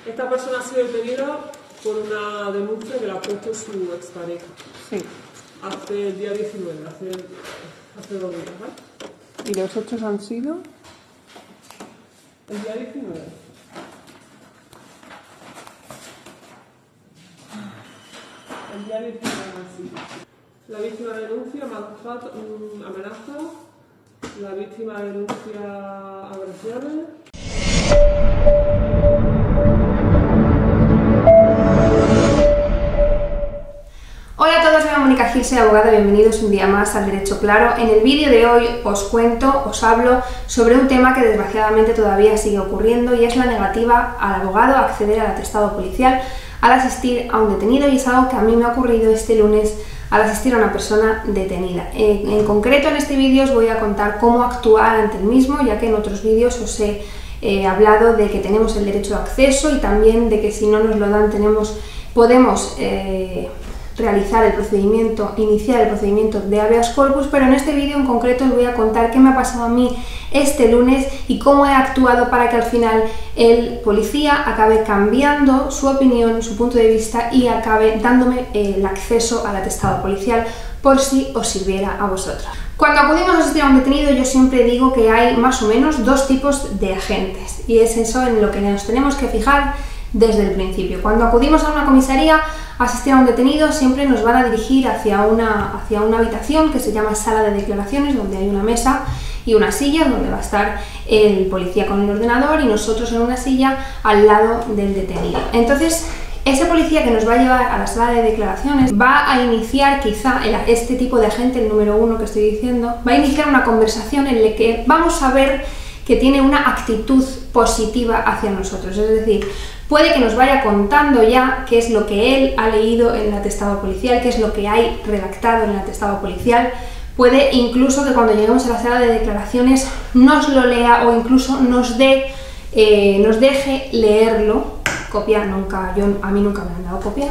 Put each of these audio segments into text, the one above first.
Esta persona ha sido detenida por una denuncia que le ha puesto su expareja. Sí. Hace el día 19, hace 2 días, ¿vale? ¿Y los hechos han sido? El día 19. El día 19 han sido. La víctima denuncia amenaza, la víctima denuncia agresiones. Hola a todos, soy Mónica Gil, soy abogada, bienvenidos un día más al Derecho Claro. En el vídeo de hoy os hablo sobre un tema que desgraciadamente todavía sigue ocurriendo y es la negativa al abogado a acceder al atestado policial al asistir a un detenido, y es algo que a mí me ha ocurrido este lunes al asistir a una persona detenida. En concreto en este vídeo os voy a contar cómo actuar ante el mismo, ya que en otros vídeos os he hablado de que tenemos el derecho de acceso y también de que si no nos lo dan podemos realizar el procedimiento, iniciar el procedimiento de habeas corpus, pero en este vídeo en concreto os voy a contar qué me ha pasado a mí este lunes y cómo he actuado para que al final el policía acabe cambiando su opinión, su punto de vista y acabe dándome el acceso al atestado policial, por si os sirviera a vosotros. Cuando acudimos a asistir a un detenido, yo siempre digo que hay más o menos dos tipos de agentes, y es eso en lo que nos tenemos que fijar desde el principio. Cuando acudimos a una comisaría a asistir a un detenido, siempre nos van a dirigir hacia una habitación que se llama sala de declaraciones, donde hay una mesa y una silla donde va a estar el policía con el ordenador y nosotros en una silla al lado del detenido. Entonces, ese policía que nos va a llevar a la sala de declaraciones va a iniciar, quizá este tipo de agente, el número 1 que estoy diciendo, va a iniciar una conversación en la que vamos a ver que tiene una actitud positiva hacia nosotros, es decir, puede que nos vaya contando ya qué es lo que él ha leído en el atestado policial, qué es lo que hay redactado en el atestado policial, puede incluso que cuando lleguemos a la sala de declaraciones nos lo lea o incluso nos deje leerlo. Copia nunca, a mí nunca me han dado copia,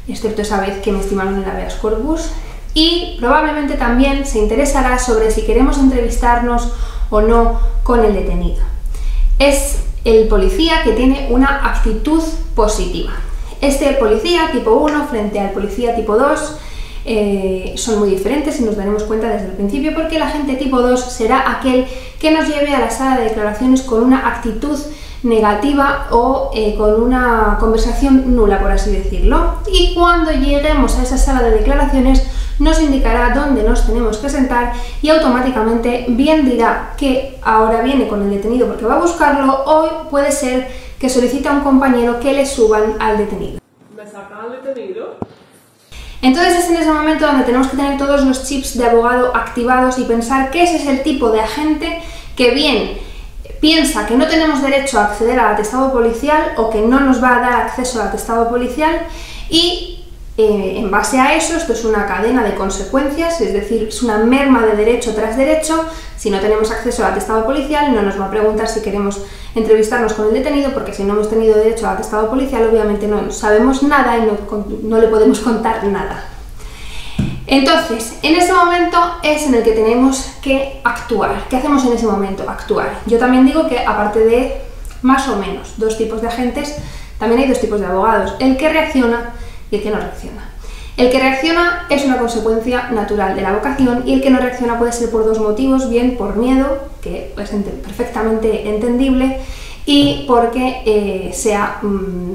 excepto esa vez que me estimaron el habeas corpus, y probablemente también se interesará sobre si queremos entrevistarnos o no con el detenido. Es el policía que tiene una actitud positiva. Este policía tipo 1 frente al policía tipo 2 son muy diferentes y nos daremos cuenta desde el principio, porque el agente tipo 2 será aquel que nos lleve a la sala de declaraciones con una actitud negativa o con una conversación nula, por así decirlo, y cuando lleguemos a esa sala de declaraciones nos indicará dónde nos tenemos que sentar y automáticamente bien dirá que ahora viene con el detenido porque va a buscarlo, o puede ser que solicite a un compañero que le suban al detenido. ¿Me sacan al detenido? Entonces es en ese momento donde tenemos que tener todos los chips de abogado activados y pensar que ese es el tipo de agente que bien piensa que no tenemos derecho a acceder al atestado policial o que no nos va a dar acceso al atestado policial, y en base a eso, esto es una cadena de consecuencias, es decir, es una merma de derecho tras derecho. Si no tenemos acceso al atestado policial, no nos va a preguntar si queremos entrevistarnos con el detenido, porque si no hemos tenido derecho al atestado policial, obviamente no sabemos nada y no le podemos contar nada. Entonces, en ese momento es en el que tenemos que actuar. ¿Qué hacemos en ese momento? Actuar. Yo también digo que aparte de más o menos dos tipos de agentes, también hay dos tipos de abogados: el que reacciona y el que no reacciona. El que reacciona es una consecuencia natural de la vocación, y el que no reacciona puede ser por dos motivos: bien por miedo, que es perfectamente entendible, y porque sea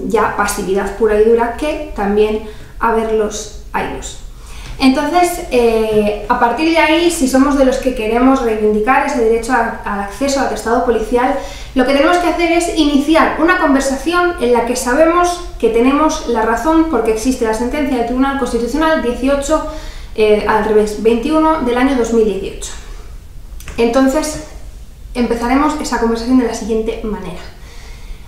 ya pasividad pura y dura, que también haberlos haylos. Entonces, a partir de ahí, si somos de los que queremos reivindicar ese derecho al acceso al atestado policial, lo que tenemos que hacer es iniciar una conversación en la que sabemos que tenemos la razón, porque existe la sentencia del Tribunal Constitucional 21 del año 2018. Entonces, empezaremos esa conversación de la siguiente manera.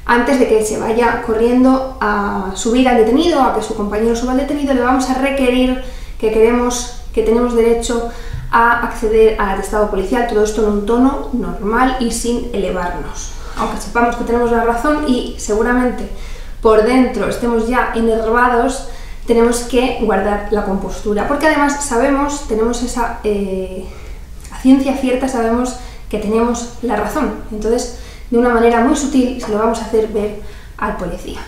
Antes de que se vaya corriendo a subir al detenido, a que su compañero suba al detenido, le vamos a requerir que tenemos derecho a acceder al atestado policial, todo esto en un tono normal y sin elevarnos. Aunque sepamos que tenemos la razón y seguramente por dentro estemos ya enervados, tenemos que guardar la compostura, porque además sabemos, tenemos esa a ciencia cierta, sabemos que tenemos la razón. Entonces, de una manera muy sutil se lo vamos a hacer ver al policía.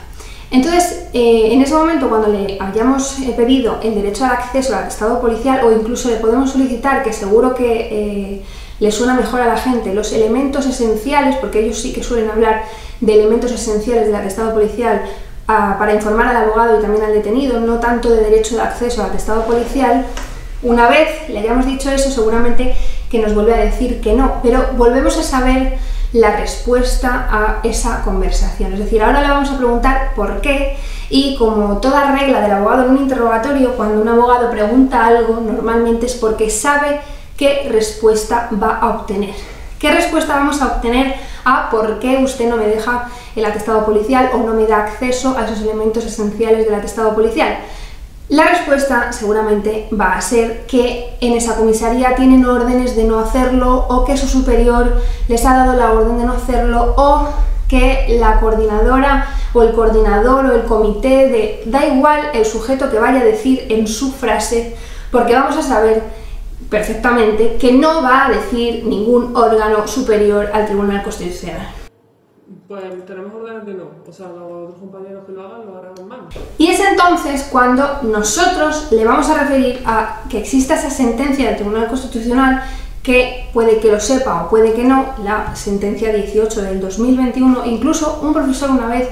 Entonces, en ese momento, cuando le hayamos pedido el derecho al acceso al atestado policial, o incluso le podemos solicitar, que seguro que le suena mejor a la gente, los elementos esenciales, porque ellos sí que suelen hablar de elementos esenciales del atestado policial para informar al abogado y también al detenido, no tanto de derecho de acceso al atestado policial. Una vez le hayamos dicho eso, seguramente que nos vuelve a decir que no, pero volvemos a saber la respuesta a esa conversación. Es decir, ahora le vamos a preguntar por qué, y como toda regla del abogado en un interrogatorio, cuando un abogado pregunta algo, normalmente es porque sabe qué respuesta va a obtener. ¿Qué respuesta vamos a obtener a por qué usted no me deja el atestado policial o no me da acceso a esos elementos esenciales del atestado policial? La respuesta seguramente va a ser que en esa comisaría tienen órdenes de no hacerlo, o que su superior les ha dado la orden de no hacerlo, o que la coordinadora o el coordinador o el comité da igual el sujeto que vaya a decir en su frase, porque vamos a saber perfectamente que no va a decir ningún órgano superior al Tribunal Constitucional. Pues tenemos órdenes de no, o sea, los otros compañeros que lo harán mal. Y es entonces cuando nosotros le vamos a referir a que exista esa sentencia del Tribunal Constitucional, que puede que lo sepa o puede que no, la sentencia 18 del 2021, incluso un profesor una vez,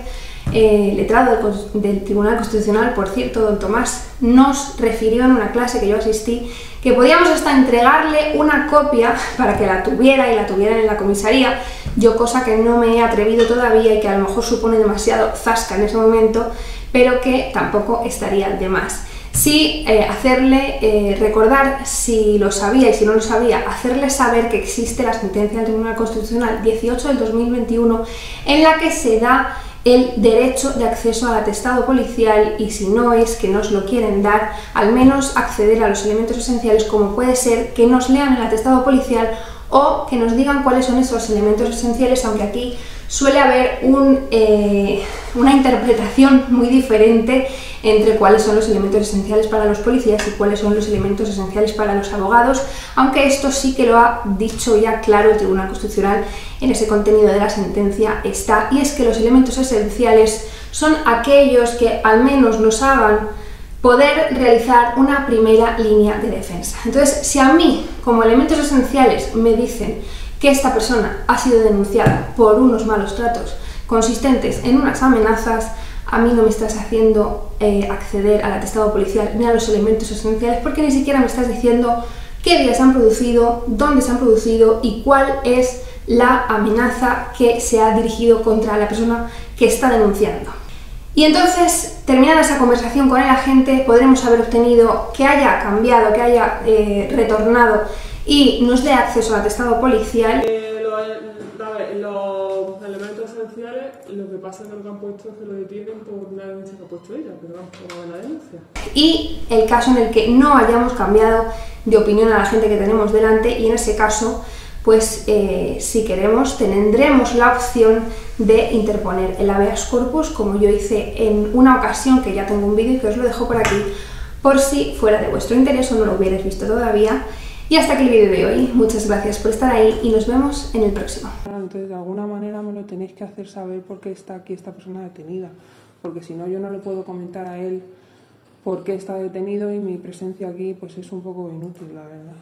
letrado del Tribunal Constitucional, por cierto, don Tomás, nos refirió en una clase que yo asistí, que podíamos hasta entregarle una copia para que la tuviera y la tuvieran en la comisaría. Yo, cosa que no me he atrevido todavía y que a lo mejor supone demasiado zasca en ese momento, pero que tampoco estaría de más. Sí, hacerle recordar, si lo sabía y si no lo sabía, hacerle saber que existe la sentencia del Tribunal Constitucional 18 del 2021 en la que se da el derecho de acceso al atestado policial, y si no es que nos lo quieren dar, al menos acceder a los elementos esenciales, como puede ser que nos lean el atestado policial o que nos digan cuáles son esos elementos esenciales, aunque aquí suele haber una interpretación muy diferente entre cuáles son los elementos esenciales para los policías y cuáles son los elementos esenciales para los abogados, aunque esto sí que lo ha dicho ya claro el Tribunal Constitucional en ese contenido de la sentencia está, y es que los elementos esenciales son aquellos que al menos nos hagan poder realizar una primera línea de defensa. Entonces, si a mí, como elementos esenciales, me dicen que esta persona ha sido denunciada por unos malos tratos consistentes en unas amenazas, a mí no me estás haciendo acceder al atestado policial ni a los elementos esenciales, porque ni siquiera me estás diciendo qué días se han producido, dónde se han producido y cuál es la amenaza que se ha dirigido contra la persona que está denunciando. Y entonces, terminada esa conversación con el agente, podremos haber obtenido que haya cambiado, que haya retornado y nos dé acceso al atestado policial. Los elementos esenciales, lo que pasa es que lo que han puesto es que lo detienen por una denuncia que ha puesto ella, pero vamos, por una buena denuncia. Y el caso en el que no hayamos cambiado de opinión a la gente que tenemos delante, y en ese caso, pues si queremos, tendremos la opción de interponer el habeas corpus, como yo hice en una ocasión, que ya tengo un vídeo y que os lo dejo por aquí, por si fuera de vuestro interés o no lo hubierais visto todavía. Y hasta aquí el vídeo de hoy. Muchas gracias por estar ahí y nos vemos en el próximo. Entonces, de alguna manera me lo tenéis que hacer saber por qué está aquí esta persona detenida, porque si no, yo no le puedo comentar a él por qué está detenido, y mi presencia aquí pues es un poco inútil, la verdad.